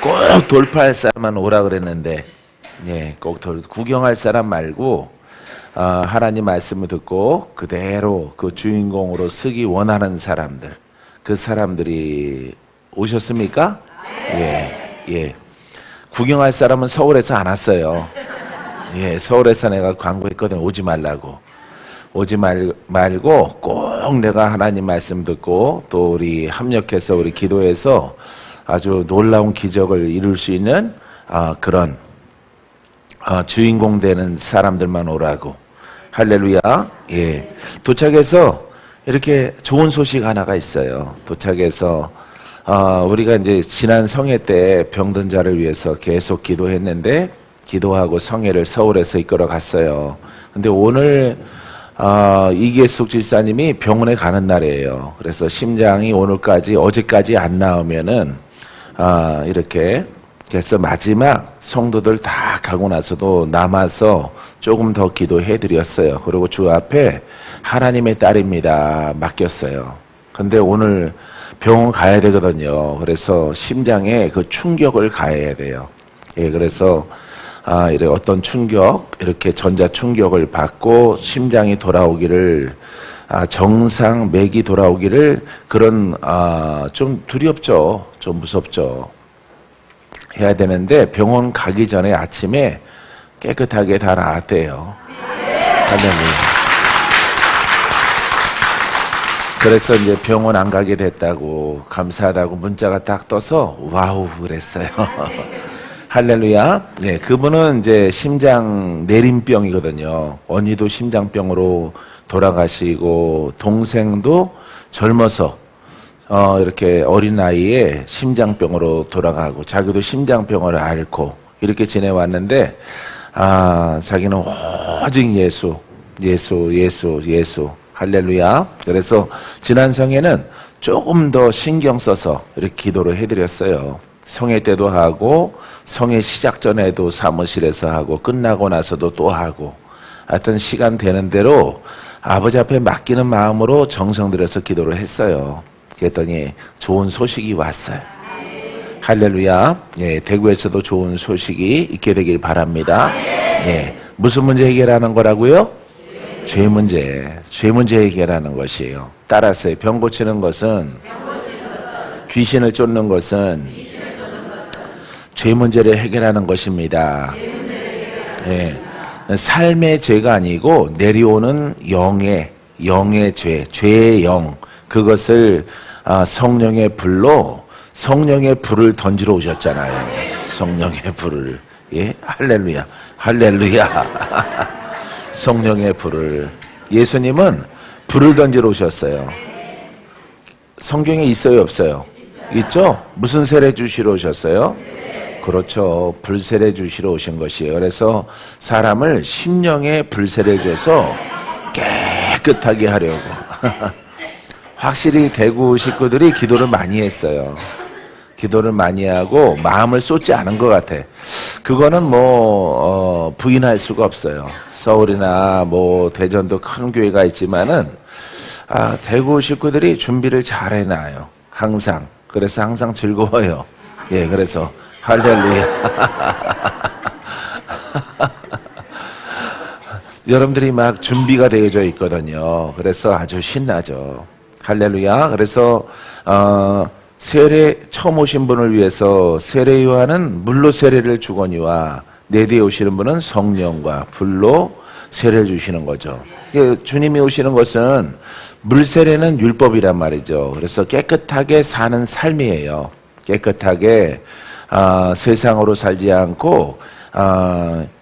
꼭 돌파할 사람만 오라 그랬는데, 꼭 구경할 사람 말고, 하나님 말씀을 듣고 그대로 그 주인공으로 서기 원하는 사람들, 그 사람들이 오셨습니까? 예. 구경할 사람은 서울에서 안 왔어요. 서울에서 내가 광고했거든. 오지 말라고. 오지 말고 꼭 내가 하나님 말씀 듣고 또 우리 합력해서 우리 기도해서 아주 놀라운 기적을 이룰 수 있는 그런 주인공 되는 사람들만 오라고. 할렐루야. 도착해서 이렇게 좋은 소식 하나가 있어요. 도착해서 우리가 이제 지난 성회 때 병든 자를 위해서 계속 기도했는데 기도하고 성회를 서울에서 이끌어 갔어요. 근데 오늘 이계숙 집사님이 병원에 가는 날이에요. 그래서 심장이 오늘까지 어제까지 안 나오면은 이렇게 그래서 마지막 성도들 다 가고 나서도 남아서 조금 더 기도해 드렸어요. 그리고 주 앞에 하나님의 딸입니다 맡겼어요. 근데 오늘 병원 가야 되거든요. 그래서 심장에 그 충격을 가해야 돼요. 그래서 이렇게 어떤 충격, 이렇게 전자 충격을 받고 심장이 돌아오기를 정상 맥이 돌아오기를 그런 좀 두렵죠. 좀 무섭죠. 해야 되는데 병원 가기 전에 아침에 깨끗하게 다 나았대요. 할렐루야. 그래서 이제 병원 안 가게 됐다고 감사하다고 문자가 딱 떠서 와우 그랬어요. 할렐루야. 그분은 이제 심장 내림병이거든요. 언니도 심장병으로 돌아가시고 동생도 젊어서 이렇게 어린 나이에 심장병으로 돌아가고 자기도 심장병을 앓고 이렇게 지내왔는데 자기는 오직 예수 할렐루야. 그래서 지난 성회는 조금 더 신경 써서 이렇게 기도를 해드렸어요. 성회 때도 하고 성회 시작 전에도 사무실에서 하고 끝나고 나서도 또 하고 하여튼 시간 되는 대로 아버지 앞에 맡기는 마음으로 정성 들여서 기도를 했어요. 그랬더니 좋은 소식이 왔어요. 할렐루야. 대구에서도 좋은 소식이 있게 되길 바랍니다. 무슨 문제 해결하는 거라고요? 죄 문제 해결하는 것이에요. 따라서 병 고치는 것은 귀신을 쫓는 것은 죄 문제를 해결하는 것입니다. 삶의 죄가 아니고 내려오는 영의 죄의 영, 그것을 성령의 불로 성령의 불을 던지러 오셨잖아요. 성령의 불을. 할렐루야. 성령의 불을. 예수님은 불을 던지러 오셨어요. 성경에 있어요, 없어요? 있죠? 무슨 세례 주시러 오셨어요? 그렇죠. 불세례 주시러 오신 것이에요. 그래서 사람을 심령의 불세례 줘서 깨끗하게 하려고. 확실히 대구 식구들이 기도를 많이 했어요. 기도를 많이 하고 마음을 쏟지 않은 것 같아. 그거는 부인할 수가 없어요. 서울이나 대전도 큰 교회가 있지만은 대구 식구들이 준비를 잘 해놔요. 항상. 그래서 항상 즐거워요. 그래서 할렐루야. 여러분들이 막 준비가 되어져 있거든요. 그래서 아주 신나죠. 할렐루야. 그래서 세례 처음 오신 분을 위해서 세례 요한은 물로 세례를 주거니와 내 뒤에 오시는 분은 성령과 불로 세례를 주시는 거죠. 주님이 오시는 것은 물 세례는 율법이란 말이죠. 그래서 깨끗하게 사는 삶이에요. 깨끗하게 세상으로 살지 않고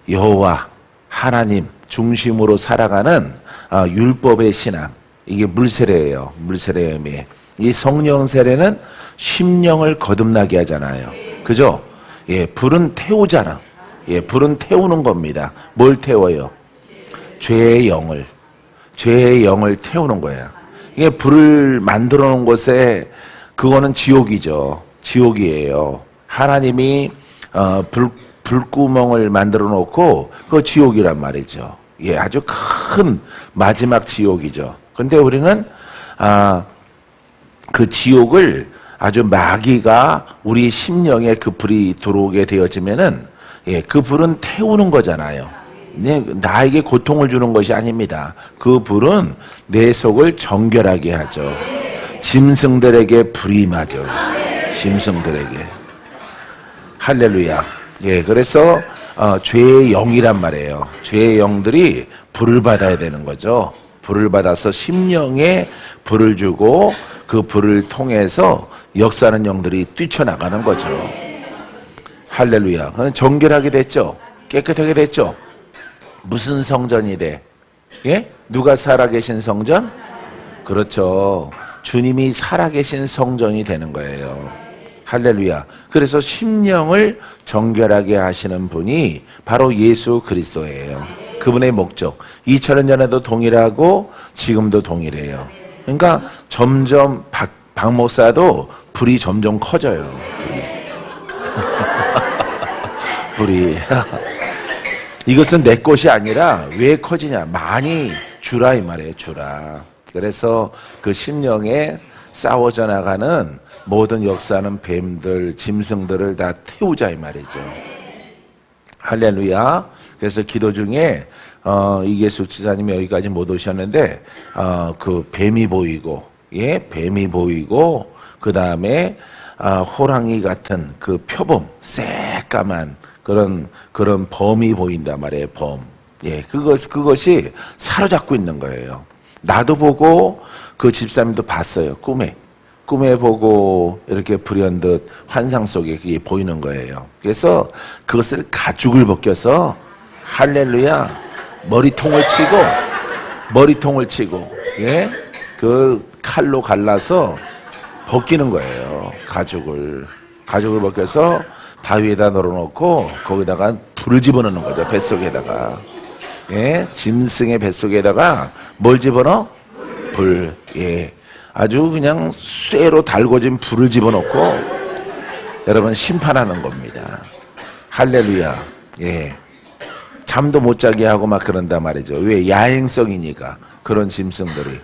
여호와 하나님 중심으로 살아가는 율법의 신앙, 이게 물세례예요. 물세례의 의미. 이 성령 세례는 심령을 거듭나게 하잖아요. 그죠? 불은 태우잖아. 불은 태우는 겁니다. 뭘 태워요? 죄의 영을 태우는 거예요. 이게 불을 만들어 놓은 곳에 그거는 지옥이죠. 지옥이에요. 하나님이 불구멍을 만들어 놓고 그 지옥이란 말이죠. 아주 큰 마지막 지옥이죠. 근데 우리는 그 지옥을 아주 마귀가 우리 심령에 그 불이 들어오게 되어지면은 그 불은 태우는 거잖아요. 나에게 고통을 주는 것이 아닙니다. 그 불은 내 속을 정결하게 하죠. 짐승들에게 불이 임하죠. 짐승들에게. 할렐루야. 그래서 죄의 영이란 말이에요. 죄의 영들이 불을 받아야 되는 거죠. 불을 받아서 심령에 불을 주고 그 불을 통해서 역사하는 영들이 뛰쳐나가는 거죠. 할렐루야. 그건 정결하게 됐죠. 깨끗하게 됐죠. 무슨 성전이 돼? 누가 살아계신 성전? 그렇죠. 주님이 살아계신 성전이 되는 거예요. 할렐루야. 그래서 심령을 정결하게 하시는 분이 바로 예수 그리스도예요. 그분의 목적 2000년 전에도 동일하고 지금도 동일해요. 그러니까 점점 박 목사도 불이 점점 커져요. 불이 이것은 내 것이 아니라 왜 커지냐, 많이 주라 이 말이에요. 주라. 그래서 그 심령에 싸워져 나가는 모든 역사는 뱀들, 짐승들을 다 태우자 이 말이죠. 할렐루야. 그래서 기도 중에 이계수 지사님이 여기까지 못 오셨는데 그 뱀이 보이고, 뱀이 보이고, 그 다음에 호랑이 같은 그 표범, 새까만 그런 범이 보인단 말이에요. 범. 그것이 사로잡고 있는 거예요. 나도 보고 그 집사님도 봤어요. 꿈에 보고 이렇게 불현듯 환상 속에 그게 보이는 거예요. 그래서 그것을 가죽을 벗겨서 할렐루야 머리통을 치고 그 칼로 갈라서 벗기는 거예요. 가죽을 벗겨서 바위에다 널어놓고 거기다가 불을 집어넣는 거죠. 뱃속에다가. 짐승의 뱃속에다가 뭘 집어넣어? 불. 아주 그냥 쇠로 달궈진 불을 집어넣고 여러분 심판하는 겁니다. 할렐루야. 잠도 못 자게 하고 막 그런단 말이죠. 왜? 야행성이니까. 그런 짐승들이.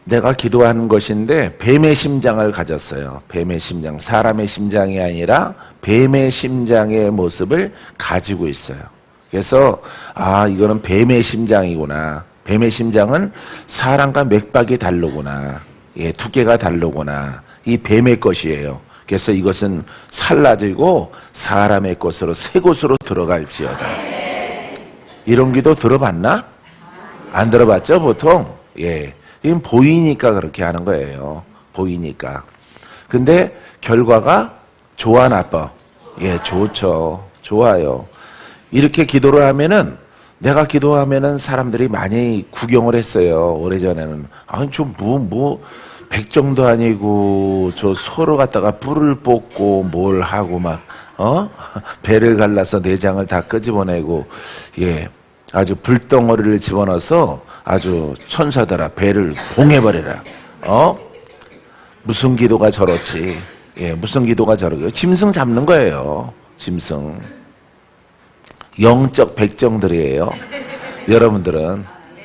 내가 기도하는 것인데 뱀의 심장을 가졌어요. 뱀의 심장. 사람의 심장이 아니라 뱀의 심장의 모습을 가지고 있어요. 그래서 이거는 뱀의 심장이구나. 뱀의 심장은 사람과 맥박이 다르구나. 두께가 다르구나. 이 뱀의 것이에요. 그래서 이것은 살라지고 사람의 것으로 새 곳으로 들어갈지어다. 이런 기도 들어봤나? 안 들어봤죠 보통? 이건 보이니까 그렇게 하는 거예요. 보이니까. 근데 결과가 좋아 나빠? 좋죠. 좋아요. 이렇게 기도를 하면은, 내가 기도하면은 사람들이 많이 구경을 했어요. 오래전에는. 백정도 아니고 저 소로 갖다가 불을 뽑고 뭘 하고 막 배를 갈라서 내장을 다 끄집어내고 아주 불덩어리를 집어넣어서 아주 천사들아 배를 봉해버려라. 무슨 기도가 저렇지? 무슨 기도가 저러게요? 짐승 잡는 거예요. 짐승. 영적 백정들이에요. 여러분들은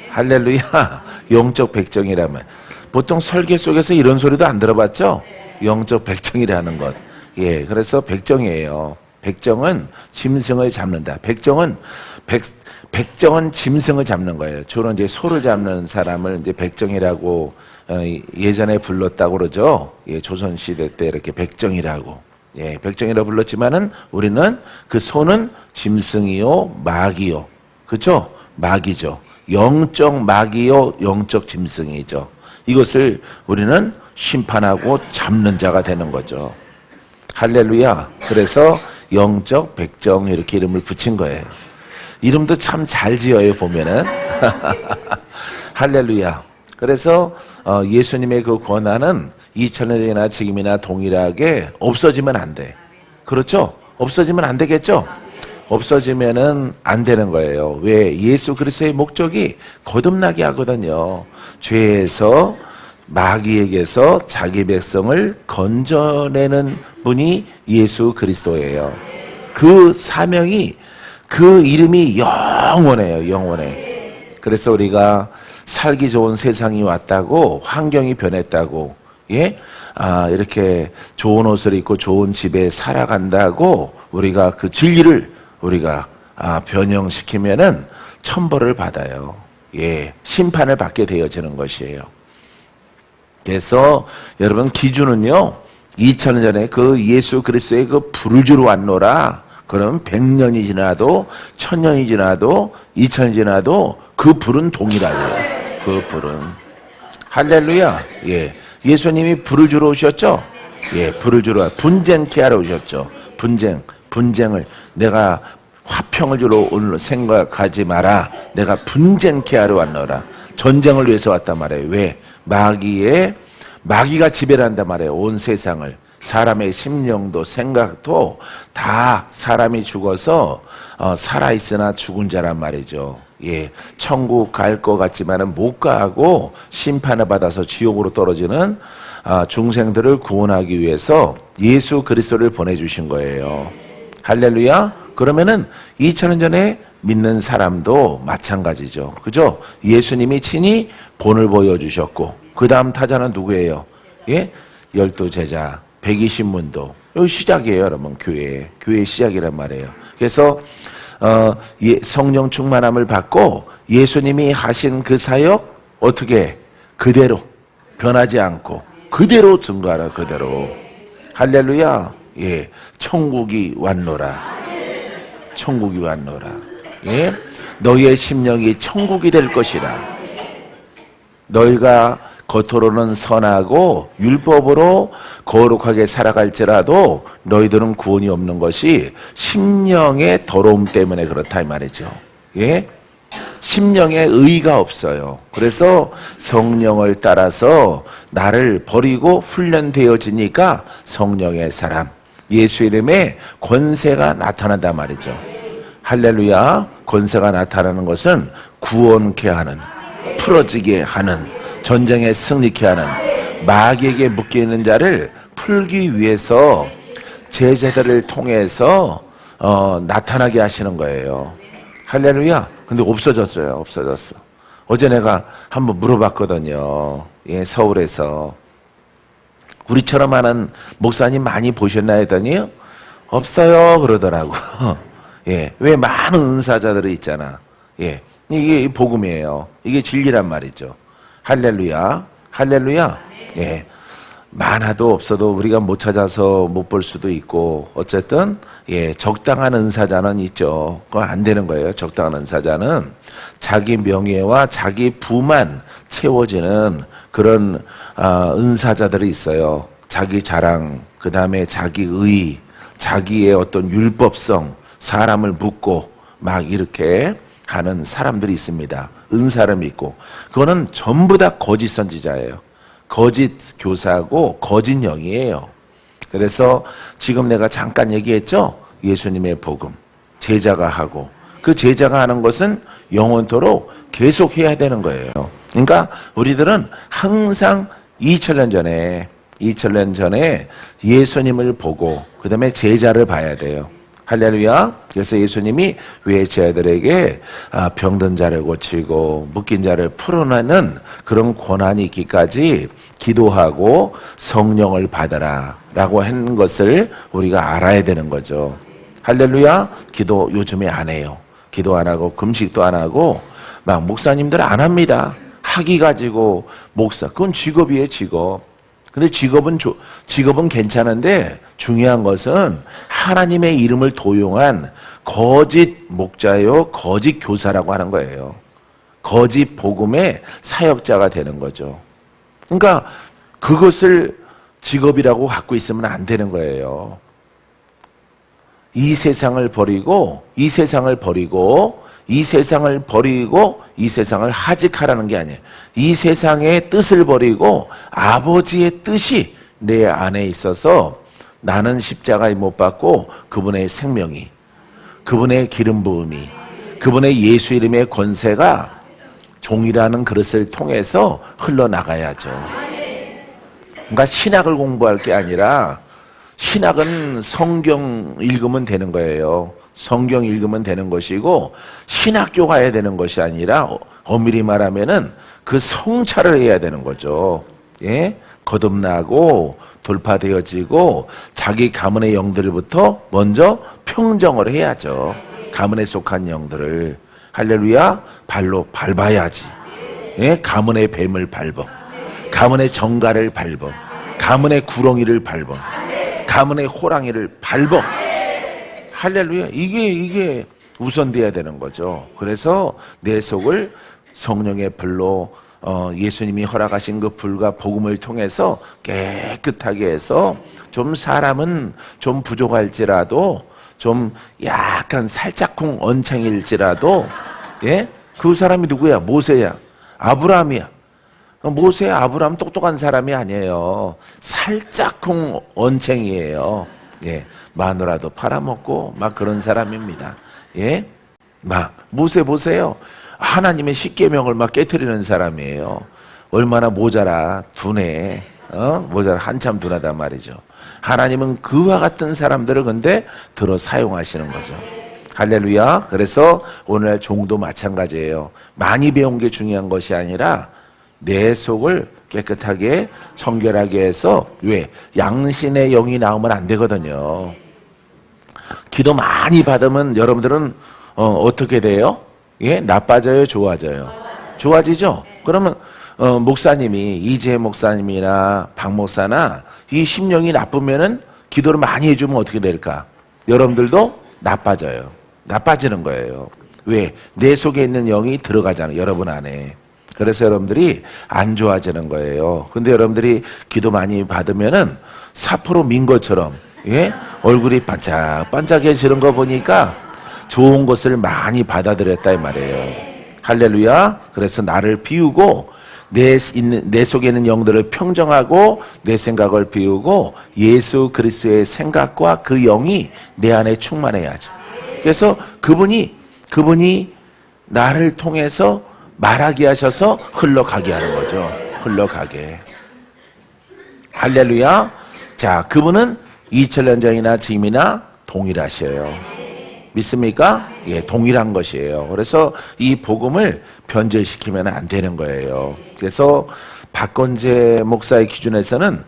할렐루야. 영적 백정이라면 보통 설계 속에서 이런 소리도 안 들어봤죠? 영적 백정이라는 것. 그래서 백정이에요. 백정은 짐승을 잡는다. 백정은 짐승을 잡는 거예요. 주로 이제 소를 잡는 사람을 이제 백정이라고 예전에 불렀다고 그러죠. 조선시대 때 이렇게 백정이라고. 백정이라고 불렀지만은 우리는 그 소는 짐승이요, 마귀요. 그렇죠? 마귀죠. 영적 마귀요, 영적 짐승이죠. 이것을 우리는 심판하고 잡는 자가 되는 거죠. 할렐루야. 그래서 영적 백정 이렇게 이름을 붙인 거예요. 이름도 참 잘 지어요 보면은. 할렐루야. 그래서 예수님의 그 권한은 2000년이나 지금이나 동일하게 없어지면 안 돼. 그렇죠? 없어지면 안 되겠죠? 없어지면은 안 되는 거예요. 왜? 예수 그리스도의 목적이 거듭나게 하거든요. 죄에서 마귀에게서 자기 백성을 건져내는 분이 예수 그리스도예요. 그 사명이, 그 이름이 영원해요. 영원해. 그래서 우리가 살기 좋은 세상이 왔다고, 환경이 변했다고, 예? 이렇게 좋은 옷을 입고 좋은 집에 살아간다고 우리가 그 진리를 우리가 변형시키면은 천벌을 받아요. 예. 심판을 받게 되어지는 것이에요. 그래서 여러분 기준은요, 2000년 전에 그 예수 그리스도의 그 불을 주러 왔노라. 그럼 100년이 지나도 1000년이 지나도 2000년이 지나도 그 불은 동일하죠. 그 불은. 할렐루야. 예. 예수님이 불을 주러 오셨죠? 예, 불을 주러 분쟁케 하러 오셨죠. 분쟁을 내가 화평을 주러 오늘 생각하지 마라. 내가 분쟁케 하러 왔노라. 전쟁을 위해서 왔단 말이에요. 왜? 마귀가 지배를 한단 말이에요. 온 세상을. 사람의 심령도 생각도 다 사람이 죽어서 살아있으나 죽은 자란 말이죠. 예, 천국 갈 것 같지만은 못 가고 심판을 받아서 지옥으로 떨어지는 중생들을 구원하기 위해서 예수 그리스도를 보내주신 거예요. 할렐루야. 그러면은 2000년 전에 믿는 사람도 마찬가지죠. 그죠? 예수님이 친히 본을 보여주셨고 그 다음 타자는 누구예요? 예, 12제자 120문도. 여기 시작이에요, 여러분. 교회의 시작이란 말이에요. 그래서 성령 충만함을 받고 예수님이 하신 그 사역 어떻게 그대로 변하지 않고 그대로 증거하라. 그대로. 할렐루야. 예, 천국이 왔노라. 천국이 왔노라. 예, 너희의 심령이 천국이 될 것이라. 너희가 겉으로는 선하고 율법으로 거룩하게 살아갈지라도 너희들은 구원이 없는 것이 심령의 더러움 때문에 그렇다 이 말이죠. 예? 심령에 의가 없어요. 그래서 성령을 따라서 나를 버리고 훈련되어지니까 성령의 사람, 예수 이름에 권세가 나타난단 말이죠. 할렐루야. 권세가 나타나는 것은 구원케 하는, 풀어지게 하는, 전쟁에 승리케 하는, 마귀에게 묶여있는 자를 풀기 위해서 제자들을 통해서 나타나게 하시는 거예요. 할렐루야. 근데 없어졌어요. 어제 내가 한번 물어봤거든요. 예, 서울에서. 우리처럼 하는 목사님 많이 보셨나 했더니 없어요 그러더라고. 예, 왜 많은 은사자들이 있잖아. 예, 이게 복음이에요. 이게 진리란 말이죠. 할렐루야. 할렐루야. 예. 많아도 없어도 우리가 못 찾아서 못 볼 수도 있고 어쨌든 예, 적당한 은사자는 있죠. 그거 안 되는 거예요. 적당한 은사자는 자기 명예와 자기 부만 채워지는 그런 은사자들이 있어요. 자기 자랑, 그 다음에 자기 의, 자기의 어떤 율법성, 사람을 묻고 막 이렇게 하는 사람들이 있습니다. 은사를 믿고. 그거는 전부 다 거짓 선지자예요. 거짓 교사고 거짓 영이에요. 그래서 지금 내가 잠깐 얘기했죠? 예수님의 복음. 제자가 하고 그 제자가 하는 것은 영원토록 계속 해야 되는 거예요. 그러니까 우리들은 항상 2000년 전에 예수님을 보고 그 다음에 제자를 봐야 돼요. 할렐루야. 그래서 예수님이 왜 제자들에게 병든 자를 고치고 묶인 자를 풀어내는 그런 권한이 있기까지 기도하고 성령을 받아라 라고 하는 것을 우리가 알아야 되는 거죠. 할렐루야. 기도 요즘에 안 해요. 기도 안 하고 금식도 안 하고 막 목사님들 안 합니다. 학위 가지고 목사, 그건 직업이에요. 직업. 근데 직업은 괜찮은데 중요한 것은 하나님의 이름을 도용한 거짓 목자요, 거짓 교사라고 하는 거예요. 거짓 복음의 사역자가 되는 거죠. 그러니까 그것을 직업이라고 갖고 있으면 안 되는 거예요. 이 세상을 버리고 이 세상을 하직하라는 게 아니에요. 이 세상의 뜻을 버리고 아버지의 뜻이 내 안에 있어서 나는 십자가에 못 박고 그분의 생명이, 그분의 기름 부음이, 그분의 예수 이름의 권세가 종이라는 그릇을 통해서 흘러나가야죠. 그러니까 신학을 공부할 게 아니라 신학은 성경 읽으면 되는 거예요. 성경 읽으면 되는 것이고 신학교 가야 되는 것이 아니라 엄밀히 말하면은 그 성찰을 해야 되는 거죠. 예? 거듭나고 돌파되어지고 자기 가문의 영들부터 먼저 평정을 해야죠. 가문에 속한 영들을. 할렐루야. 발로 밟아야지. 예? 가문의 뱀을 밟어. 가문의 정갈을 밟어. 가문의 구렁이를 밟어. 가문의 호랑이를 밟어. 할렐루야. 이게 우선돼야 되는 거죠. 그래서 내 속을 성령의 불로 예수님이 허락하신 그 불과 복음을 통해서 깨끗하게 해서 좀 사람은 좀 부족할지라도 좀 약간 살짝쿵 언챙일지라도 예? 그 사람이 누구야? 모세야. 아브라함이야. 모세 아브라함 똑똑한 사람이 아니에요. 살짝쿵 언챙이에요. 예. 마누라도 팔아먹고 막 그런 사람입니다. 예? 막 모세 보세요. 하나님의 십계명을 막 깨트리는 사람이에요. 얼마나 모자라 둔해. 모자라 한참 둔하단 말이죠. 하나님은 그와 같은 사람들을 근데 들어 사용하시는 거죠. 할렐루야. 그래서 오늘날 종도 마찬가지예요. 많이 배운 게 중요한 것이 아니라 내 속을 깨끗하게 청결하게 해서 왜? 양신의 영이 나오면 안 되거든요. 기도 많이 받으면 여러분들은 어떻게 돼요? 예? 나빠져요? 좋아져요? 좋아지죠? 그러면 목사님이 이재 목사님이나 박 목사나 이 심령이 나쁘면은 기도를 많이 해주면 어떻게 될까? 여러분들도 나빠져요. 나빠지는 거예요. 왜? 내 속에 있는 영이 들어가잖아요. 여러분 안에. 그래서 여러분들이 안 좋아지는 거예요. 근데 여러분들이 기도 많이 받으면은 사포로 민 것처럼 예? 얼굴이 반짝반짝해지는 거 보니까 좋은 것을 많이 받아들였다 이 말이에요. 할렐루야. 그래서 나를 비우고 내 속에 있는 영들을 평정하고 내 생각을 비우고 예수 그리스도의 생각과 그 영이 내 안에 충만해야죠. 그래서 그분이 나를 통해서 말하게 하셔서 흘러가게 하는 거죠. 흘러가게. 할렐루야. 자, 그분은 2000년 전이나 지금이나 동일하셔요. 믿습니까? 예, 동일한 것이에요. 그래서 이 복음을 변절시키면 안 되는 거예요. 그래서 박건재 목사의 기준에서는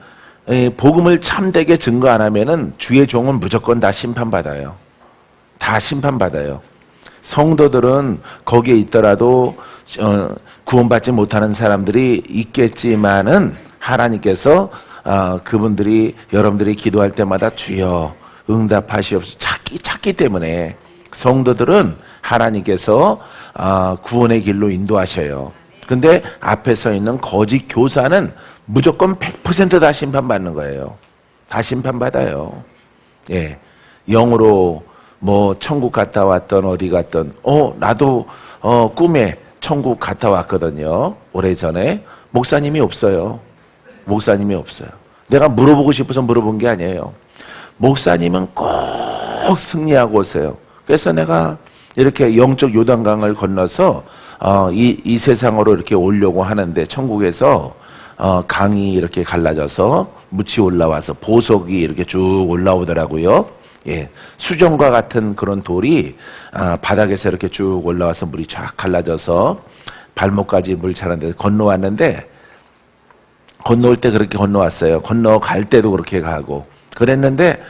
복음을 참되게 증거 안 하면은 주의 종은 무조건 다 심판받아요. 다 심판받아요. 성도들은 거기에 있더라도 구원받지 못하는 사람들이 있겠지만은 하나님께서 그분들이 여러분들이 기도할 때마다 주여 응답하시옵소서 찾기 때문에 성도들은 하나님께서 구원의 길로 인도하셔요. 근데 앞에 서 있는 거짓 교사는 무조건 100% 다 심판받는 거예요. 다 심판받아요. 예, 영으로 뭐 천국 갔다 왔던 어디 갔던 나도 꿈에 천국 갔다 왔거든요. 오래전에. 목사님이 없어요. 목사님이 없어요. 내가 물어보고 싶어서 물어본 게 아니에요. 목사님은 꼭 승리하고 오세요. 그래서 내가 이렇게 영적 요단강을 건너서 이 세상으로 이렇게 오려고 하는데 천국에서 강이 이렇게 갈라져서 묻이 올라와서 보석이 이렇게 쭉 올라오더라고요. 예, 수정과 같은 그런 돌이 바닥에서 이렇게 쭉 올라와서 물이 쫙 갈라져서 발목까지 물 차는데 건너왔는데 건너올 때 그렇게 건너왔어요. 건너갈 때도 그렇게 가고 그랬는데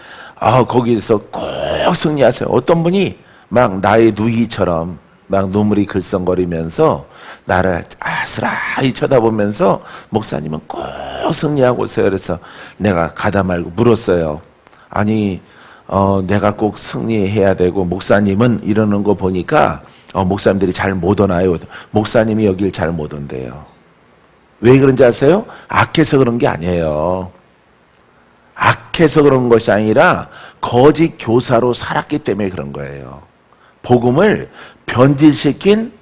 거기서 꼭 승리하세요. 어떤 분이 막 나의 누이처럼 막 눈물이 글썽거리면서 나를 아스라이 쳐다보면서 목사님은 꼭 승리하고 오세요. 그래서 내가 가다 말고 물었어요. 아니 내가 꼭 승리해야 되고 목사님은 이러는 거 보니까 목사님들이 잘 못 오나요? 목사님이 여길 잘 못 온대요. 왜 그런지 아세요? 악해서 그런 게 아니에요. 악해서 그런 것이 아니라 거짓 교사로 살았기 때문에 그런 거예요. 복음을 변질시킨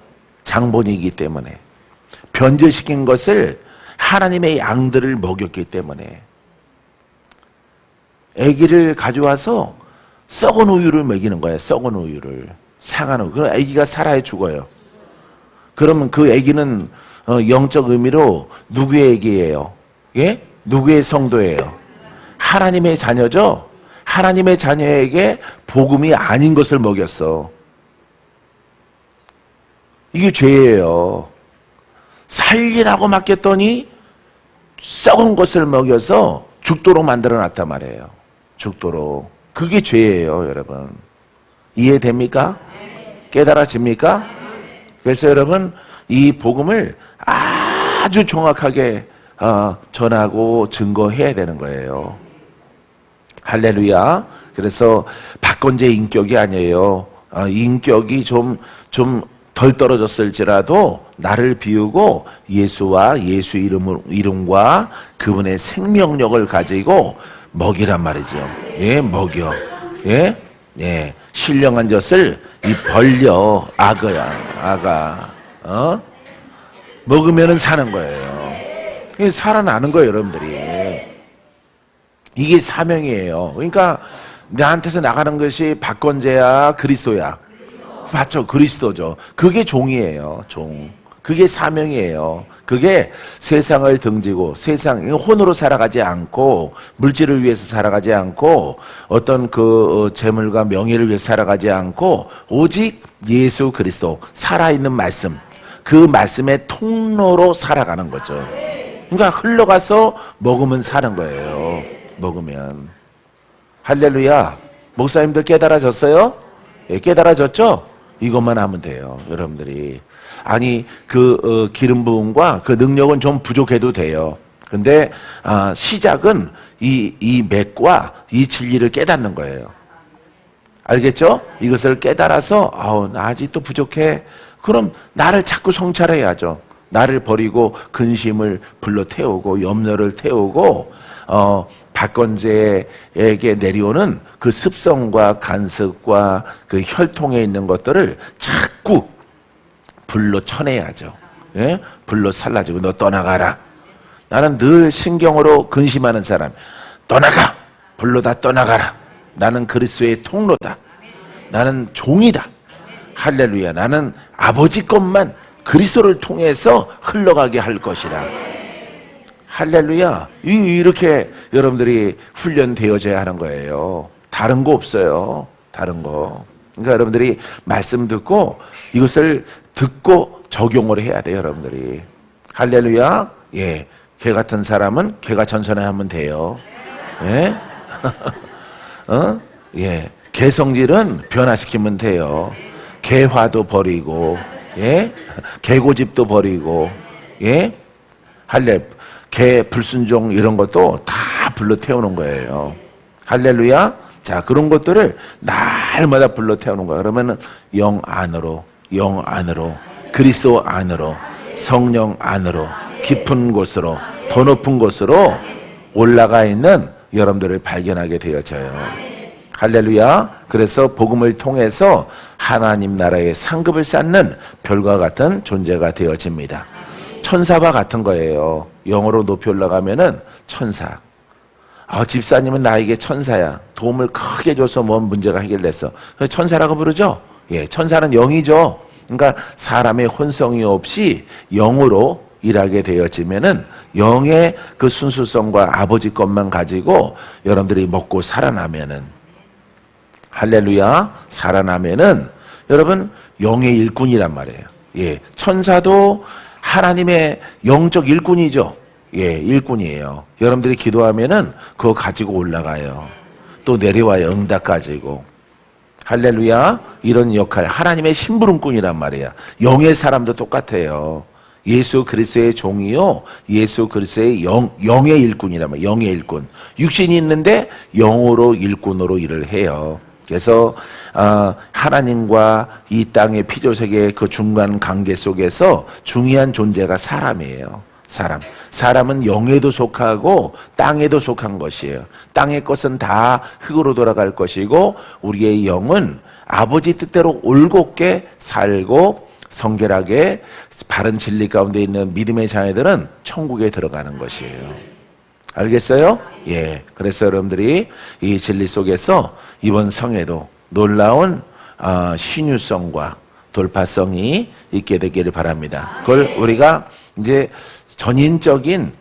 장본이기 때문에 변질시킨 것을 하나님의 양들을 먹였기 때문에 아기를 가져와서 썩은 우유를 먹이는 거예요. 썩은 우유를. 상한 우유. 그럼 아기가 살아야 죽어요. 그러면 그 아기는 영적 의미로 누구의 아기예요? 예? 누구의 성도예요? 하나님의 자녀죠? 하나님의 자녀에게 복음이 아닌 것을 먹였어. 이게 죄예요. 살리라고 맡겼더니 썩은 것을 먹여서 죽도록 만들어 놨단 말이에요. 죽도록. 그게 죄예요, 여러분. 이해됩니까? 깨달아집니까? 그래서 여러분, 이 복음을 아주 정확하게 전하고 증거해야 되는 거예요. 할렐루야. 그래서 박건재 인격이 아니에요. 인격이 좀 덜 떨어졌을지라도 나를 비우고 예수와 예수 이름과 그분의 생명력을 가지고 먹이란 말이죠. 예, 먹여. 예, 예. 신령한 젖을 이 벌려. 악어야. 먹으면은 사는 거예요. 살아나는 거예요, 여러분들이. 이게 사명이에요. 그러니까 나한테서 나가는 것이 박건재야, 그리스도야. 맞죠? 그리스도죠. 그게 종이에요. 종. 그게 사명이에요. 그게 세상을 등지고 세상 혼으로 살아가지 않고 물질을 위해서 살아가지 않고 어떤 그 재물과 명예를 위해서 살아가지 않고 오직 예수 그리스도 살아있는 말씀, 그 말씀의 통로로 살아가는 거죠. 그러니까 흘러가서 먹으면 사는 거예요. 먹으면. 할렐루야. 목사님들 깨달아졌어요? 예, 깨달아졌죠? 이것만 하면 돼요, 여러분들이. 아니, 기름 부음과 그 능력은 좀 부족해도 돼요. 근데, 시작은 이 맥과 이 진리를 깨닫는 거예요. 알겠죠? 이것을 깨달아서, 나 아직도 부족해. 그럼 나를 자꾸 성찰해야죠. 나를 버리고 근심을 불러 태우고, 염려를 태우고, 박건재에게 내려오는 그 습성과 간섭과 그 혈통에 있는 것들을 자꾸 불로 쳐내야죠. 예? 불로 살라지고 너 떠나가라. 나는 늘 신경으로 근심하는 사람. 떠나가. 불로 다 떠나가라. 나는 그리스도의 통로다. 나는 종이다. 할렐루야. 나는 아버지 것만 그리스도를 통해서 흘러가게 할 것이라. 할렐루야. 이렇게 여러분들이 훈련되어져야 하는 거예요. 다른 거 없어요. 다른 거. 그러니까 여러분들이 말씀 듣고 이것을 듣고 적용을 해야 돼요, 여러분들이. 할렐루야. 예. 개 같은 사람은 개가 전선하면 돼요. 예? 예. 개 성질은 변화시키면 돼요. 개화도 버리고, 예? 개고집도 버리고, 예? 개 불순종 이런 것도 다 불러 태우는 거예요. 할렐루야. 자, 그런 것들을 날마다 불러 태우는 거예요. 그러면은 영 안으로, 그리스도 안으로, 성령 안으로, 깊은 곳으로, 더 높은 곳으로 올라가 있는 여러분들을 발견하게 되어져요. 할렐루야. 그래서 복음을 통해서 하나님 나라의 상급을 쌓는 별과 같은 존재가 되어집니다. 천사와 같은 거예요. 영어로 높이 올라가면은 천사. 집사님은 나에게 천사야. 도움을 크게 줘서 뭔 문제가 해결됐어. 천사라고 부르죠? 예, 천사는 영이죠. 그러니까 사람의 혼성이 없이 영으로 일하게 되어지면은 영의 그 순수성과 아버지 것만 가지고 여러분들이 먹고 살아나면은, 할렐루야, 살아나면은 여러분 영의 일꾼이란 말이에요. 예, 천사도 하나님의 영적 일꾼이죠. 예, 일꾼이에요. 여러분들이 기도하면은 그거 가지고 올라가요. 또 내려와요. 응답 가지고. 할렐루야. 이런 역할, 하나님의 심부름꾼이란 말이야. 영의 사람도 똑같아요. 예수 그리스도의 종이요, 예수 그리스도의 영의 일꾼이란 말이야. 영의 일꾼. 육신이 있는데 영으로 일꾼으로 일을 해요. 그래서 하나님과 이 땅의 피조세계의 그 중간 관계 속에서 중요한 존재가 사람이에요. 사람은 영에도 속하고 땅에도 속한 것이에요. 땅의 것은 다 흙으로 돌아갈 것이고 우리의 영은 아버지 뜻대로 올곧게 살고 성결하게 바른 진리 가운데 있는 믿음의 자녀들은 천국에 들어가는 것이에요. 알겠어요? 예. 그래서 여러분들이 이 진리 속에서 이번 성에도 놀라운 신유성과 돌파성이 있게 되기를 바랍니다. 그걸 우리가 이제 전인적인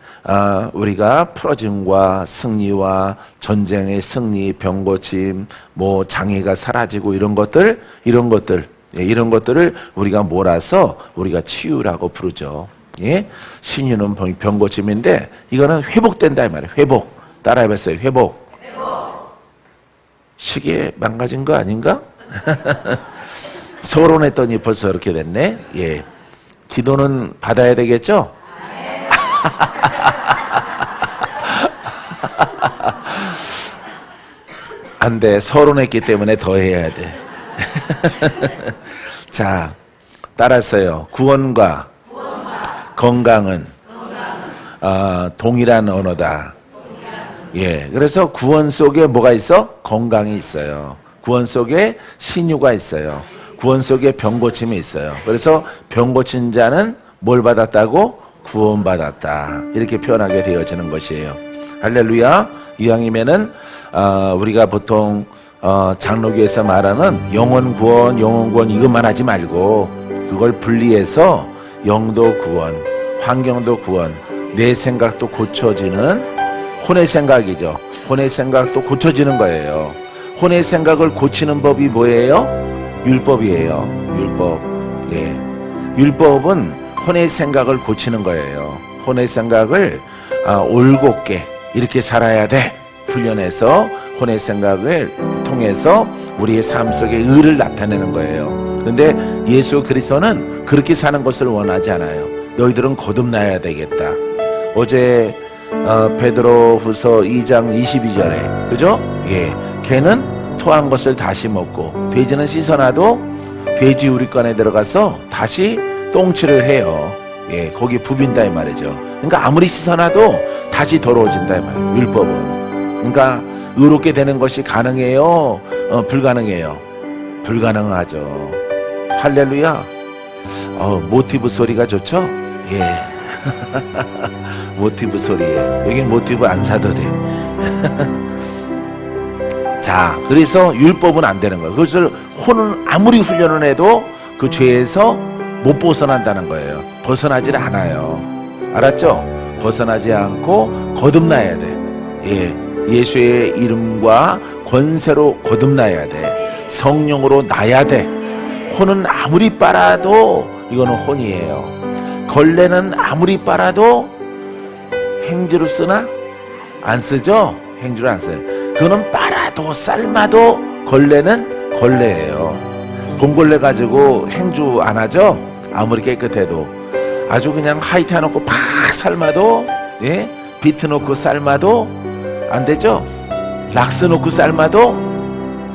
우리가 풀어짐과 승리와 전쟁의 승리, 병고침, 뭐 장애가 사라지고 이런 것들을 우리가 몰아서 우리가 치유라고 부르죠. 예? 신유는 병고침인데 이거는 회복된다 이 말이에요. 회복. 따라해봤어요. 회복. 시계 망가진 거 아닌가? 서론했더니 벌써 이렇게 됐네. 예. 기도는 받아야 되겠죠? 안 돼. 서론했기 때문에 더 해야 돼. 자, 따라서요. 구원과 건강은 동일한 언어다. 예, 그래서 구원 속에 뭐가 있어? 건강이 있어요. 구원 속에 신유가 있어요. 구원 속에 병고침이 있어요. 그래서 병고친 자는 뭘 받았다고? 구원받았다. 이렇게 표현하게 되어지는 것이에요. 할렐루야. 이왕이면은 우리가 보통 장로교에서 말하는 영혼 구원 이것만 하지 말고 그걸 분리해서 영도 구원, 환경도 구원, 내 생각도 고쳐지는 혼의 생각이죠. 혼의 생각도 고쳐지는 거예요. 혼의 생각을 고치는 법이 뭐예요? 율법이에요. 율법. 예. 율법은 혼의 생각을 고치는 거예요. 혼의 생각을 올곧게 이렇게 살아야 돼. 훈련해서 혼의 생각을 통해서 우리의 삶 속에 의를 나타내는 거예요. 그런데 예수 그리스도는 그렇게 사는 것을 원하지 않아요. 너희들은 거듭나야 되겠다. 어제 베드로후서 2장 22절에 그죠? 예, 개는 토한 것을 다시 먹고 돼지는 씻어놔도 돼지 우리관에 들어가서 다시 똥칠을 해요. 예, 거기 부빈다 이 말이죠. 그러니까 아무리 씻어놔도 다시 더러워진다 이 말이에요. 율법은. 그러니까 의롭게 되는 것이 가능해요? 불가능해요? 불가능하죠. 할렐루야. 모티브 소리가 좋죠? 예. 모티브 소리예요. 여긴 모티브 안 사도 돼. 자, 그래서 율법은 안 되는 거예요. 그것을 혼은 아무리 훈련을 해도 그 죄에서 못 벗어난다는 거예요. 벗어나질 않아요. 알았죠? 벗어나지 않고 거듭나야 돼. 예. 예수의 이름과 권세로 거듭나야 돼. 성령으로 나야 돼. 혼은 아무리 빨아도 이거는 혼이에요. 걸레는 아무리 빨아도 행주로 쓰나? 안 쓰죠? 행주를 안 써요. 그거는 빨아도 삶아도 걸레는 걸레예요. 봉걸레 가지고 행주 안 하죠? 아무리 깨끗해도. 아주 그냥 하이트 해놓고 팍 삶아도, 예? 비트 놓고 삶아도 안 되죠? 락스 놓고 삶아도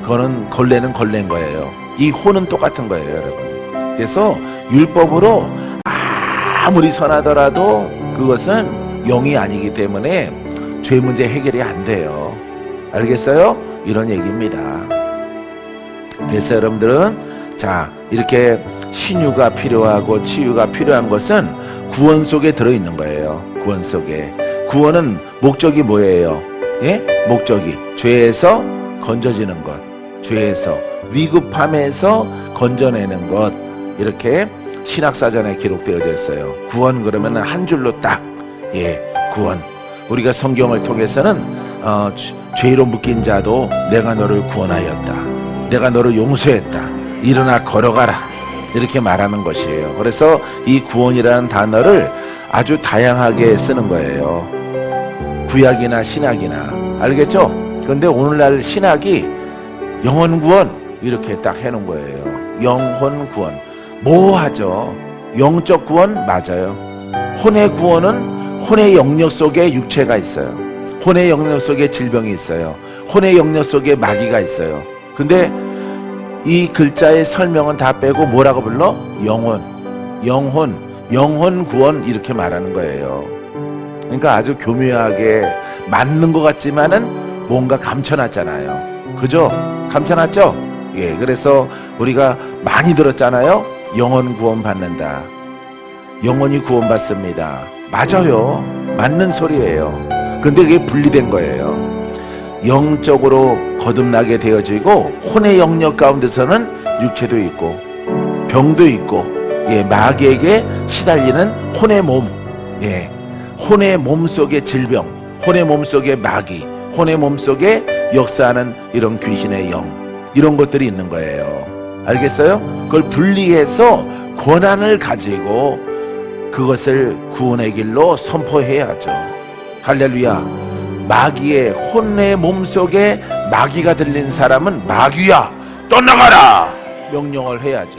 그거는 걸레는 걸레인 거예요. 이 혼은 똑같은 거예요, 여러분. 그래서 율법으로 아무리 선하더라도 그것은 영이 아니기 때문에 죄 문제 해결이 안 돼요. 알겠어요? 이런 얘기입니다. 그래서 여러분들은 자, 이렇게 신유가 필요하고 치유가 필요한 것은 구원 속에 들어있는 거예요. 구원 속에. 구원은 목적이 뭐예요? 예? 목적이 죄에서 건져지는 것, 죄에서 위급함에서 건져내는 것, 이렇게 신학사전에 기록되어져 있어요. 구원 그러면 한 줄로 딱, 예, 구원. 우리가 성경을 통해서는 죄로 묶인 자도 내가 너를 구원하였다, 내가 너를 용서했다, 일어나 걸어가라, 이렇게 말하는 것이에요. 그래서 이 구원이라는 단어를 아주 다양하게 쓰는 거예요. 구약이나 신약이나. 알겠죠? 그런데 오늘날 신학이 영혼 구원 이렇게 딱 해놓은 거예요. 영혼 구원. 모호하죠. 영적 구원 맞아요. 혼의 구원은 혼의 영역 속에 육체가 있어요. 혼의 영역 속에 질병이 있어요. 혼의 영역 속에 마귀가 있어요. 근데 이 글자의 설명은 다 빼고 뭐라고 불러? 영혼, 영혼 구원 이렇게 말하는 거예요. 그러니까 아주 교묘하게 맞는 것 같지만은 뭔가 감춰놨잖아요. 그죠? 감춰놨죠? 예, 그래서 우리가 많이 들었잖아요. 영혼 구원 받는다. 영혼이 구원받습니다. 맞아요. 맞는 소리예요. 근데 그게 분리된 거예요. 영적으로 거듭나게 되어지고 혼의 영역 가운데서는 육체도 있고 병도 있고, 예, 마귀에게 시달리는 혼의 몸, 예, 혼의 몸 속의 질병, 혼의 몸 속의 마귀, 혼의 몸 속에 역사하는 이런 귀신의 영, 이런 것들이 있는 거예요. 알겠어요? 그걸 분리해서 권한을 가지고 그것을 구원의 길로 선포해야죠. 할렐루야. 마귀의 혼내 몸속에 마귀가 들린 사람은 마귀야 떠나가라 명령을 해야죠.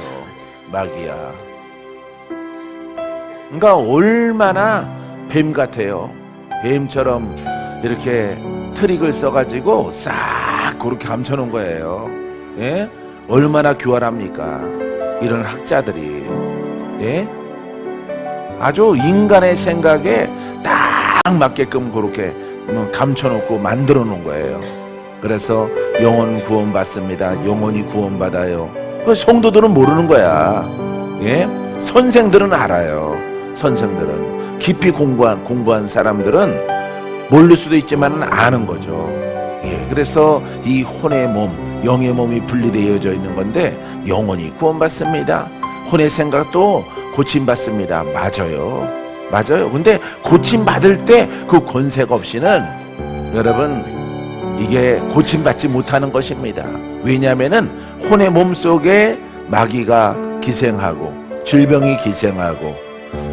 마귀야. 그러니까 얼마나 뱀 같아요. 뱀처럼 이렇게 트릭을 써가지고 싹 그렇게 감춰놓은 거예요. 예? 얼마나 교활합니까 이런 학자들이. 예? 아주 인간의 생각에 딱 맞게끔 그렇게 감춰놓고 만들어 놓은 거예요. 그래서 영혼 구원받습니다. 영혼이 구원받아요. 그 성도들은 모르는 거야. 예? 선생들은 알아요. 선생들은 깊이 공부한 사람들은 모를 수도 있지만 아는 거죠. 예, 그래서 이 혼의 몸, 영의 몸이 분리되어져 있는 건데 영혼이 구원받습니다. 혼의 생각도 고침받습니다. 맞아요. 맞아요. 근데 고침받을 때 그 권세가 없이는 여러분 이게 고침받지 못하는 것입니다. 왜냐하면은 혼의 몸 속에 마귀가 기생하고 질병이 기생하고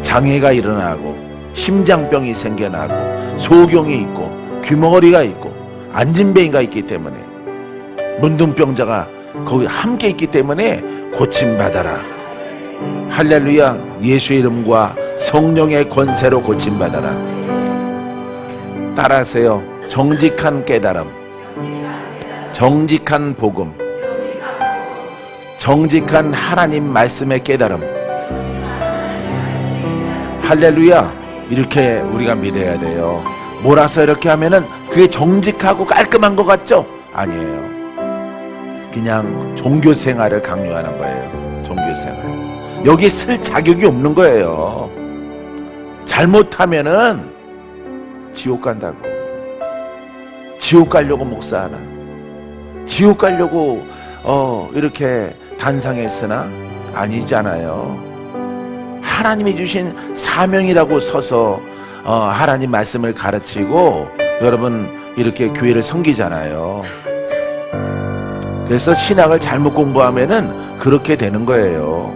장애가 일어나고 심장병이 생겨나고 소경이 있고 귀머거리가 있고 안진뱅이가 있기 때문에 문둥병자가 거기 함께 있기 때문에 고침받아라. 할렐루야. 예수의 이름과 성령의 권세로 고침받아라. 따라하세요. 정직한 깨달음, 정직한 복음, 정직한 하나님 말씀의 깨달음. 할렐루야. 이렇게 우리가 믿어야 돼요. 몰아서 이렇게 하면은 그게 정직하고 깔끔한 것 같죠? 아니에요. 그냥 종교생활을 강요하는 거예요. 종교생활. 여기에 쓸 자격이 없는 거예요. 잘못하면은 지옥 간다고. 지옥 가려고 목사하나? 지옥 가려고 이렇게 단상했으나? 아니잖아요. 하나님이 주신 사명이라고 서서 하나님 말씀을 가르치고 여러분 이렇게 교회를 섬기잖아요. 그래서 신학을 잘못 공부하면은 그렇게 되는 거예요.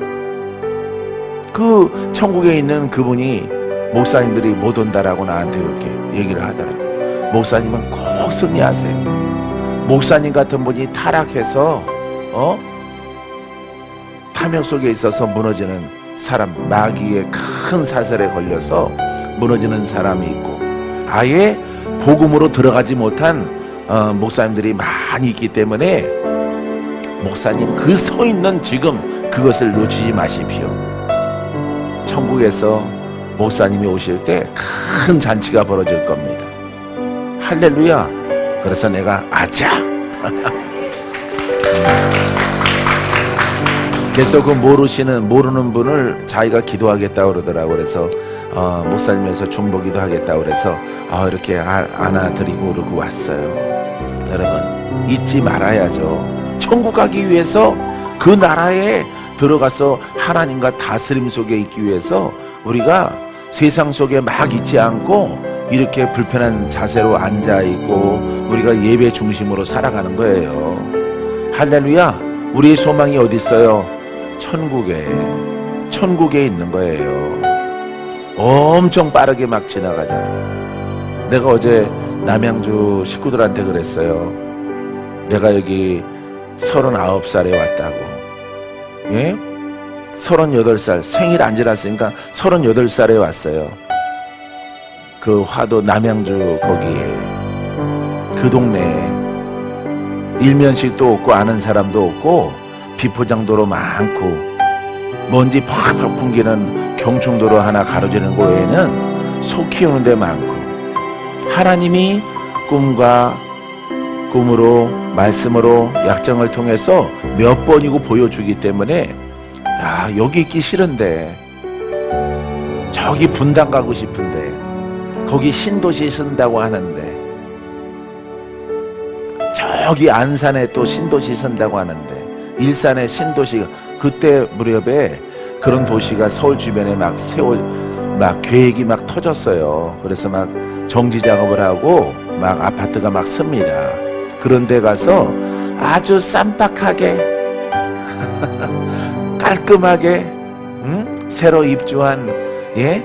그 천국에 있는 그분이 목사님들이 못 온다라고 나한테 그렇게 얘기를 하더라. 목사님은 꼭 승리하세요. 목사님 같은 분이 타락해서 탐욕 속에 있어서 무너지는 사람, 마귀의 큰 사슬에 걸려서 무너지는 사람이 있고 아예 복음으로 들어가지 못한 목사님들이 많이 있기 때문에 목사님 그 서 있는 지금 그것을 놓치지 마십시오. 천국에서 목사님이 오실 때 큰 잔치가 벌어질 겁니다. 할렐루야. 그래서 내가 아자 그래서 그 모르는 분을 자기가 기도하겠다고 그러더라고. 그래서 목사님에서 중보기도 하겠다고 그래서 이렇게 안아드리고 그러고 왔어요. 여러분 잊지 말아야죠. 천국 가기 위해서 그 나라에 들어가서 하나님과 다스림 속에 있기 위해서 우리가 세상 속에 막 있지 않고 이렇게 불편한 자세로 앉아있고 우리가 예배 중심으로 살아가는 거예요. 할렐루야. 우리의 소망이 어디 있어요? 천국에 있는 거예요. 엄청 빠르게 막 지나가잖아. 내가 어제 남양주 식구들한테 그랬어요. 내가 여기 39살에 왔다고. 예? 38살 생일 안 지났으니까 38살에 왔어요. 그 화도 남양주 거기에 그 동네에 일면식도 없고 아는 사람도 없고 비포장도로 많고 먼지 팍팍 풍기는 경충도로 하나 가로지르는 곳에는 소 키우는 데 많고 하나님이 꿈으로 말씀으로 약정을 통해서 몇 번이고 보여주기 때문에 여기 있기 싫은데 저기 분당 가고 싶은데 거기 신도시 쓴다고 하는데 저기 안산에 또 신도시 쓴다고 하는데 일산에 신도시가 그때 무렵에 그런 도시가 서울 주변에 막 계획이 막 터졌어요. 그래서 막 정지 작업을 하고 막 아파트가 막 씁니다. 그런데 가서 아주 쌈박하게 깔끔하게 새로 입주한 예?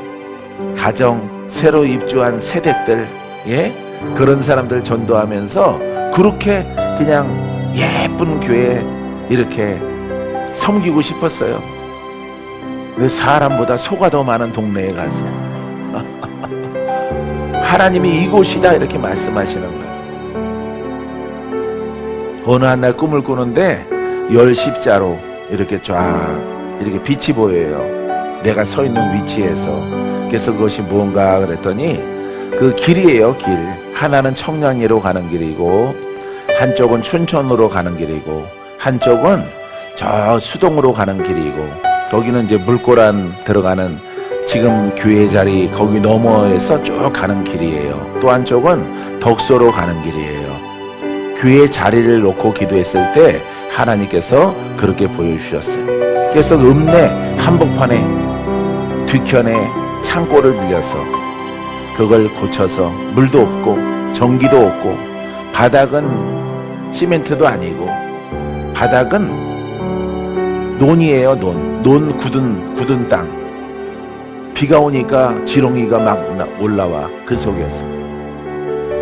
가정 새로 입주한 새댁들, 예? 그런 사람들 전도하면서 그렇게 그냥 예쁜 교회 이렇게 섬기고 싶었어요. 근데 사람보다 소가 더 많은 동네에 가서 하나님이 이곳이다 이렇게 말씀하시는 거예요. 어느 한 날 꿈을 꾸는데 열 십자로 이렇게 쫙 이렇게 빛이 보여요. 내가 서 있는 위치에서. 그래서 그것이 뭔가 그랬더니 그 길이에요. 길 하나는 청량리로 가는 길이고, 한쪽은 춘천으로 가는 길이고, 한쪽은 저 수동으로 가는 길이고, 거기는 이제 물고란 들어가는 지금 교회 자리 거기 너머에서 쭉 가는 길이에요. 또 한쪽은 덕소로 가는 길이에요. 교회 자리를 놓고 기도했을 때 하나님께서 그렇게 보여주셨어요. 그래서 읍내 한복판에 뒤편에 창고를 빌려서 그걸 고쳐서 물도 없고 전기도 없고 바닥은 시멘트도 아니고 바닥은 논이에요. 논 굳은 땅. 비가 오니까 지렁이가 막 올라와. 그 속에서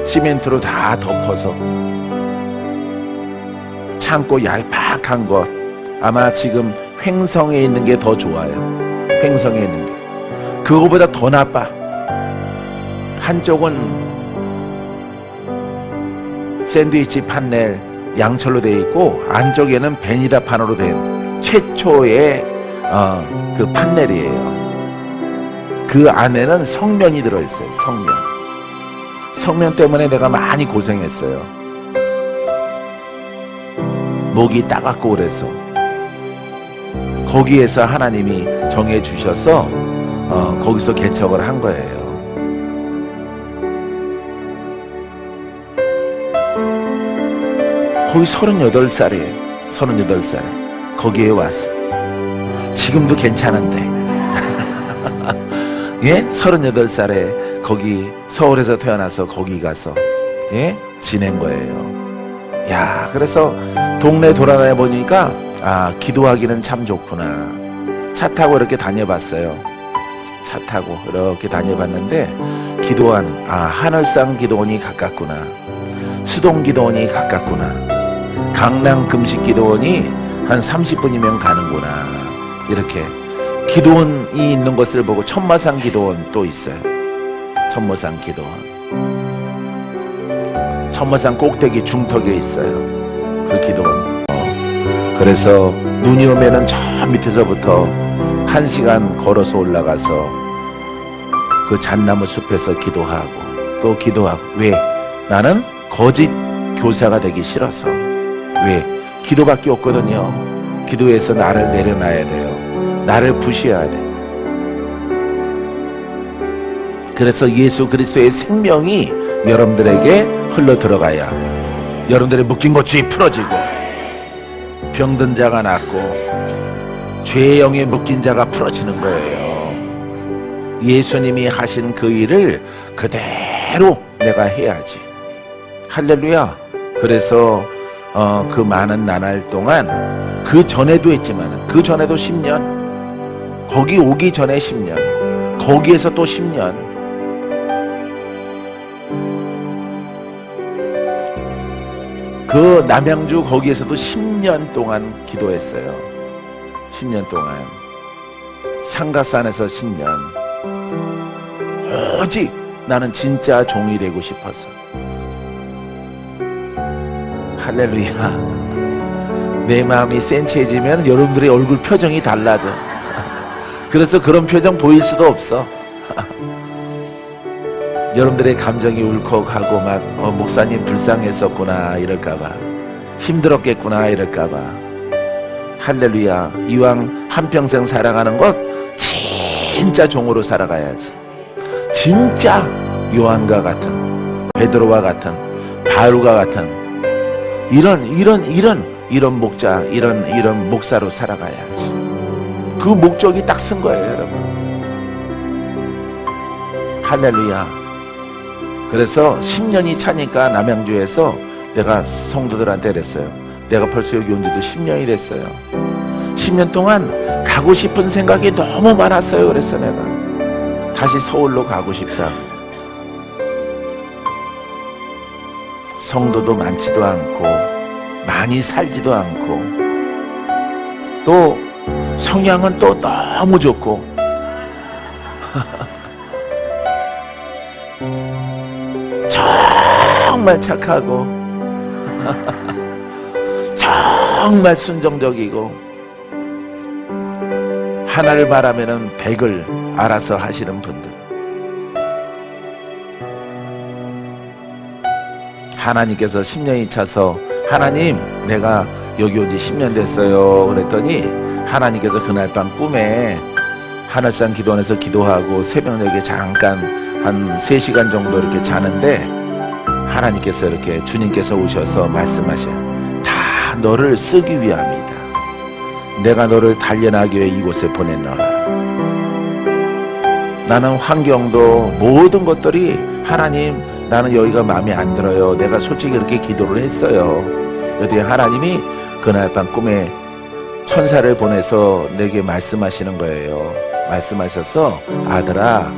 시멘트로 다 덮어서 창고 얄팍한 것. 아마 지금 횡성에 있는 게 더 좋아요. 횡성에 있는 게 그거보다 더 나빠. 한쪽은 샌드위치 판넬 양철로 되어 있고 안쪽에는 베니라판으로 된 최초의 그 판넬이에요. 그 안에는 성면이 들어있어요. 성면 때문에 내가 많이 고생했어요. 목이 따갑고 그래서 거기에서 하나님이 정해 주셔서 거기서 개척을 한 거예요. 거기 38살이에요. 38살에 거기에 왔어. 지금도 괜찮은데 예? 38살에 거기 서울에서 태어나서 거기 가서 예? 지낸 거예요. 야, 그래서 동네 돌아다녀 보니까 아, 기도하기는 참 좋구나. 차 타고 이렇게 다녀봤어요. 차 타고 이렇게 다녀봤는데 기도원, 아, 하늘상 기도원이 가깝구나. 수동 기도원이 가깝구나. 강남 금식 기도원이 한 30분이면 가는구나. 이렇게 기도원이 있는 것을 보고 천마산 기도원 또 있어요. 천마산 기도원. 천마산 꼭대기 중턱에 있어요. 그 기도원. 그래서 눈이 오면은 저 밑에서부터 1시간 걸어서 올라가서 그 잣나무 숲에서 기도하고 또 기도하고. 왜? 나는 거짓 교사가 되기 싫어서. 왜? 기도밖에 없거든요. 기도해서 나를 내려놔야 돼요. 나를 부셔야 돼. 그래서 예수 그리스도의 생명이 여러분들에게 흘러 들어가야 여러분들의 묶인 것이 풀어지고 병든 자가 낫고 죄의 영에 묶인 자가 풀어지는 거예요. 예수님이 하신 그 일을 그대로 내가 해야지. 할렐루야. 그래서 그 많은 나날 동안 그 전에도 했지만 그 전에도 10년, 거기 오기 전에 10년, 거기에서 또 10년, 그 남양주 거기에서도 10년 동안 기도했어요. 10년 동안 상가산에서 10년. 오직 나는 진짜 종이 되고 싶어서. 할렐루야. 내 마음이 센치해지면 여러분들의 얼굴 표정이 달라져. 그래서 그런 표정 보일 수도 없어. 여러분들의 감정이 울컥하고 막 목사님 불쌍했었구나 이럴까봐, 힘들었겠구나 이럴까봐. 할렐루야. 이왕 한평생 살아가는 것 진짜 종으로 살아가야지. 진짜 요한과 같은, 베드로와 같은, 바울과 같은 이런 목자, 이런 목사로 살아가야지. 그 목적이 딱 쓴 거예요, 여러분. 할렐루야. 그래서 10년이 차니까 남양주에서 내가 성도들한테 그랬어요. 내가 벌써 여기 온 지도 10년이 됐어요. 10년 동안 가고 싶은 생각이 너무 많았어요. 그래서 내가 다시 서울로 가고 싶다. 성도도 많지도 않고 많이 살지도 않고 또 성향은 또 너무 좋고 정말 착하고 정말 순종적이고 하나를 바라면은 100을 알아서 하시는 분들, 하나님께서 10년이 차서 하나님 내가 여기 온 지 10년 됐어요 그랬더니 하나님께서 그날 밤 꿈에 하늘산 기도원에서 기도하고 새벽녘에 잠깐 한 3시간 정도 이렇게 자는데 하나님께서 이렇게 주님께서 오셔서 말씀하셔요. 다 너를 쓰기 위함이다. 내가 너를 단련하기 위해 이곳에 보냈노라. 나는 환경도 모든 것들이 하나님 나는 여기가 마음에 안 들어요. 내가 솔직히 그렇게 기도를 했어요. 그런데 하나님이 그날 밤 꿈에 천사를 보내서 내게 말씀하시는 거예요. 말씀하셔서 아들아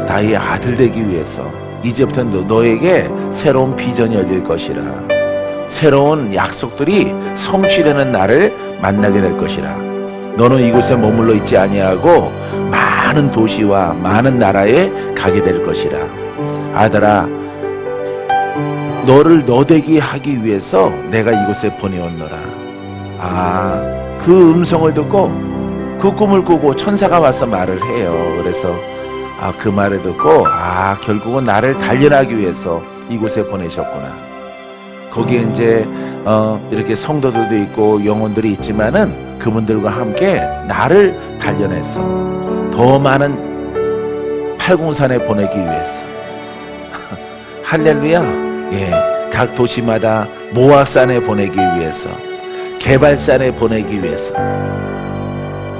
나의 아들 되기 위해서 이제부터는 너에게 새로운 비전이 열릴 것이라. 새로운 약속들이 성취되는 날을 만나게 될 것이라. 너는 이곳에 머물러 있지 아니하고 많은 도시와 많은 나라에 가게 될 것이라. 아들아 너를 너되게 하기 위해서 내가 이곳에 보내었노라. 그 음성을 듣고 그 꿈을 꾸고 천사가 와서 말을 해요. 그래서 그 말을 듣고 결국은 나를 단련하기 위해서 이곳에 보내셨구나. 거기에 이제 이렇게 성도들도 있고 영혼들이 있지만은 그분들과 함께 나를 단련해서 더 많은 팔공산에 보내기 위해서 할렐루야. 각 도시마다 모악산에 보내기 위해서, 개발산에 보내기 위해서.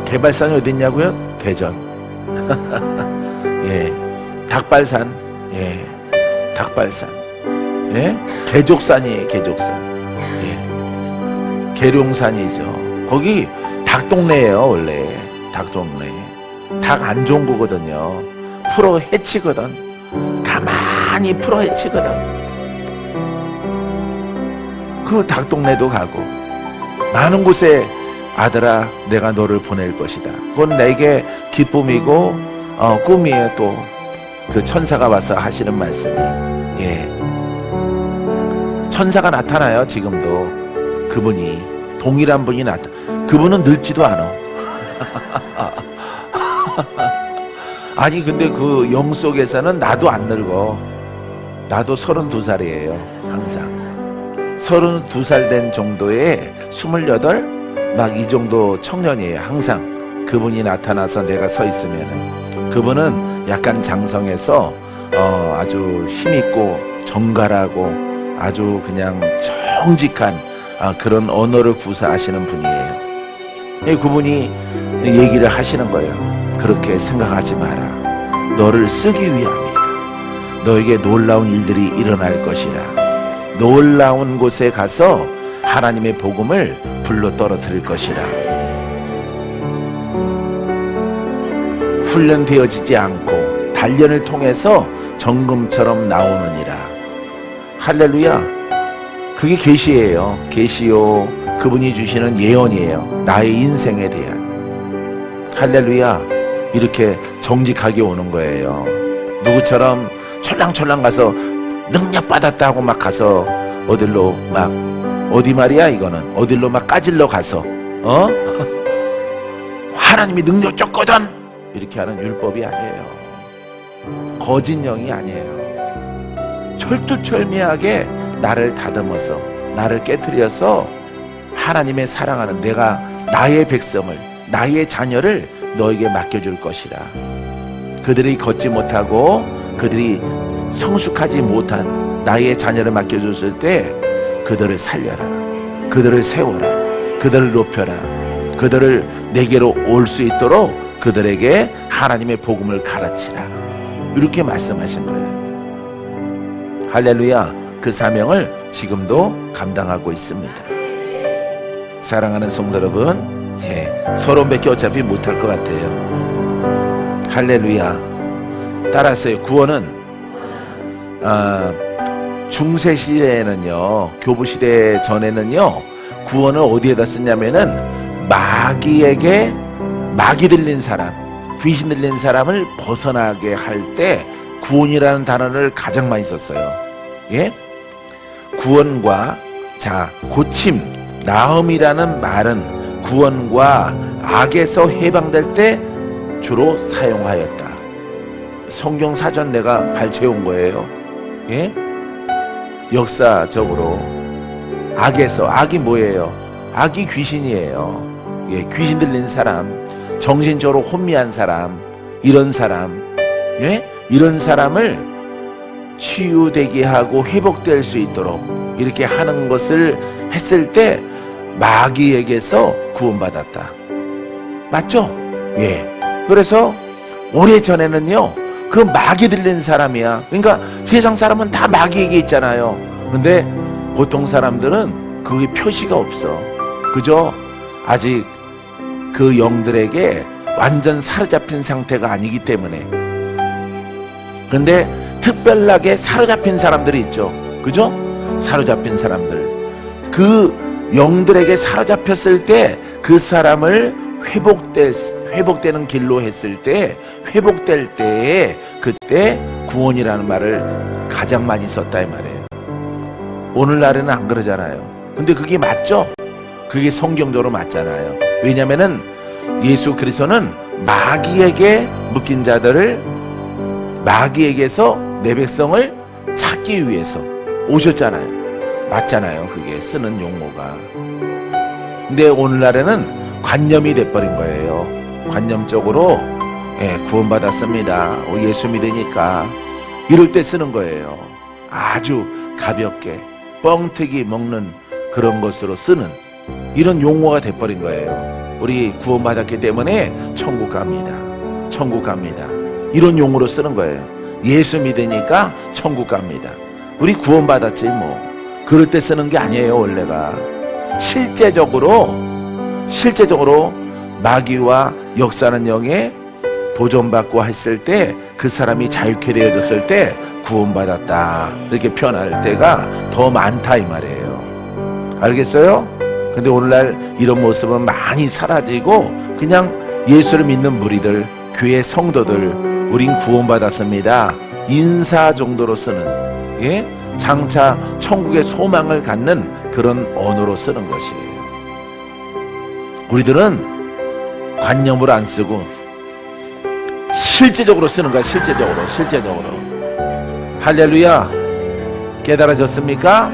개발산이 어디 있냐고요? 대전. 닭발산. 닭발산. 개족산이에요. 개족산. 계룡산이죠. 거기 닭동네예요. 원래 닭동네. 닭 안 좋은 거거든요. 풀어 해치거든. 가만히 풀어 해치거든. 그 닭동네도 가고 많은 곳에 아들아 내가 너를 보낼 것이다. 그건 내게 기쁨이고 꿈이에요. 또 그 천사가 와서 하시는 말씀이 천사가 나타나요. 지금도 그분이 동일한 분이 그분은 늙지도 않아. 아니 근데 그 영 속에서는 나도 안 늙어. 나도 32살이에요. 항상 32살 된 정도의 28 막 이 정도 청년이에요. 항상 그분이 나타나서 내가 서 있으면은 그분은 약간 장성해서 아주 힘있고 정갈하고 아주 그냥 정직한 그런 언어를 구사하시는 분이에요. 그분이 얘기를 하시는 거예요. 그렇게 생각하지 마라. 너를 쓰기 위함이다. 너에게 놀라운 일들이 일어날 것이라. 놀라운 곳에 가서 하나님의 복음을 불러 떨어뜨릴 것이라. 훈련되어지지 않고 단련을 통해서 정금처럼 나오느니라. 할렐루야. 그게 계시예요. 계시요. 그분이 주시는 예언이에요. 나의 인생에 대한. 할렐루야. 이렇게 정직하게 오는 거예요. 누구처럼 촐랑촐랑 가서 능력 받았다 하고 막 가서 어딜로 막 어디 말이야 이거는 어딜로 막 까질러 가서 하나님이 능력 줬거든 이렇게 하는 율법이 아니에요. 거짓 영이 아니에요. 철두철미하게 나를 다듬어서 나를 깨트려서 하나님의 사랑하는 내가 나의 백성을 나의 자녀를 너에게 맡겨줄 것이라. 그들이 걷지 못하고 그들이 성숙하지 못한 나의 자녀를 맡겨줬을 때 그들을 살려라. 그들을 세워라. 그들을 높여라. 그들을 내게로 올 수 있도록 그들에게 하나님의 복음을 가르치라. 이렇게 말씀하신 거예요. 할렐루야. 그 사명을 지금도 감당하고 있습니다. 사랑하는 성도 여러분, 서론밖에 어차피 못할 것 같아요. 할렐루야. 따라서요. 구원은 중세 시대에는요, 교부 시대 전에는요, 구원을 어디에다 쓰냐면은 마귀 들린 사람, 귀신 들린 사람을 벗어나게 할 때 구원이라는 단어를 가장 많이 썼어요. 예? 구원과 고침, 나음이라는 말은 구원과 악에서 해방될 때 주로 사용하였다. 성경 사전 내가 발췌해온 거예요. 예? 역사적으로 악에서, 악이 뭐예요? 악이 귀신이에요. 예, 귀신 들린 사람, 정신적으로 혼미한 사람, 이런 사람, 예? 이런 사람을 치유되게 하고 회복될 수 있도록 이렇게 하는 것을 했을 때 마귀에게서 구원받았다. 맞죠? 예. 그래서 오래전에는요, 그 마귀 들린 사람이야. 그러니까 세상 사람은 다 마귀에게 있잖아요. 근데 보통 사람들은 그게 표시가 없어. 그죠? 아직 그 영들에게 완전 사로잡힌 상태가 아니기 때문에. 근데 특별하게 사로잡힌 사람들이 있죠. 그죠? 사로잡힌 사람들. 그 영들에게 사로잡혔을 때 그 사람을 회복되는 길로 했을 때, 회복될 때에 그때 구원이라는 말을 가장 많이 썼다 이 말이에요. 오늘날에는 안 그러잖아요. 근데 그게 맞죠? 그게 성경적으로 맞잖아요. 왜냐면은 예수 그리스도는 마귀에게 묶인 자들을, 마귀에게서 내 백성을 찾기 위해서 오셨잖아요. 맞잖아요. 그게 쓰는 용어가. 근데 오늘날에는 관념이 돼버린 거예요. 관념적으로 구원받았습니다. 예수 믿으니까 이럴 때 쓰는 거예요. 아주 가볍게 뻥튀기 먹는 그런 것으로 쓰는 이런 용어가 돼버린 거예요. 우리 구원받았기 때문에 천국 갑니다. 천국 갑니다. 이런 용어로 쓰는 거예요. 예수 믿으니까 천국 갑니다. 우리 구원받았지 뭐. 그럴 때 쓰는 게 아니에요. 원래가 실제적으로 마귀와 역사하는 영에 도전받고 했을 때 그 사람이 자유케 되어졌을 때 구원받았다 이렇게 표현할 때가 더 많다 이 말이에요. 알겠어요? 근데 오늘날 이런 모습은 많이 사라지고 그냥 예수를 믿는 무리들, 교회 성도들, 우린 구원받았습니다 인사 정도로 쓰는, 예? 장차 천국의 소망을 갖는 그런 언어로 쓰는 것이에요. 우리들은 관념으로 안 쓰고 실제적으로 쓰는 거야. 실제적으로. 할렐루야. 깨달아졌습니까?